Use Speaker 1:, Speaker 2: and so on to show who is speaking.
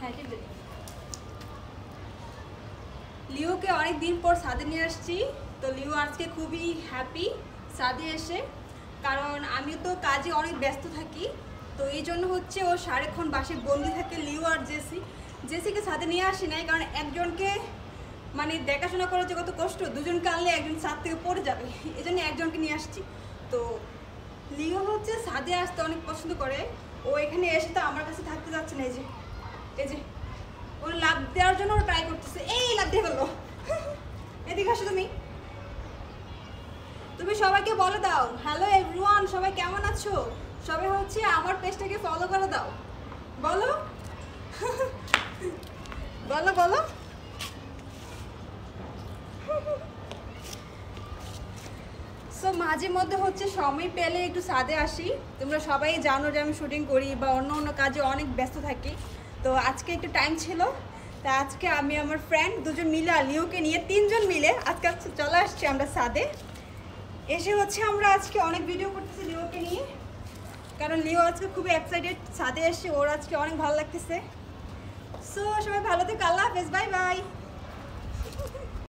Speaker 1: হ্যাঁ লিওকে অনেক দিন পর ছাদে নিয়ে আসছি। তো লিও আজকে খুবই হ্যাপি ছাদে এসে, কারণ আমি তো কাজে অনেক ব্যস্ত থাকি। তো এই জন্য হচ্ছে ও সারাক্ষণ বাসায় বন্দি থাকে। লিও আর জেসিকে ছাদে নিয়ে আসি নাই, কারণ একজনকে মানে দেখাশোনা করার যে কত কষ্ট, দুজনকে আনলে একজন ছাদ থেকে পড়ে যাবে, এই জন্য একজনকে নিয়ে আসছি। তো লিও হচ্ছে ছাদে আসতে অনেক পছন্দ করে। ও এখানে এসে তো আমার কাছে থাকতে যাচ্ছে না। এই যে ওর লাভ দেওয়ার জন্য ও ট্রাই করতেছে। এই লাভ দিয়ে ফেললো। এদিকে আসো তুমি। তুমি সবাইকে বলে দাও হ্যালো এভরিওয়ান, সবাই কেমন আছো? সবাই হচ্ছে আমার পেজটাকে ফলো করে দাও। বলো বলো বলো। সো মাঝে মধ্যে হচ্ছে সময় পেলে একটু ছাদে আসি। তোমরা সবাই জানো যে আমি শুটিং করি বা অন্য অন্য কাজে অনেক ব্যস্ত থাকি। তো আজকে একটু টাইম ছিল, তা আজকে আমি আমার ফ্রেন্ড দুজন মিলে আর লিওকে নিয়ে তিনজন মিলে আজকে চলে আসছি আমরা ছাদে। এসে হচ্ছে আমরা আজকে অনেক ভিডিও করতেছি লিওকে নিয়ে, কারণ লিও আজকে খুবই এক্সাইটেড ছাদে এসে, ওর আজকে অনেক ভালো লাগতেছে। সো সবাই ভালো থেকো, আল্লাহ হাফেজ, বাই বাই।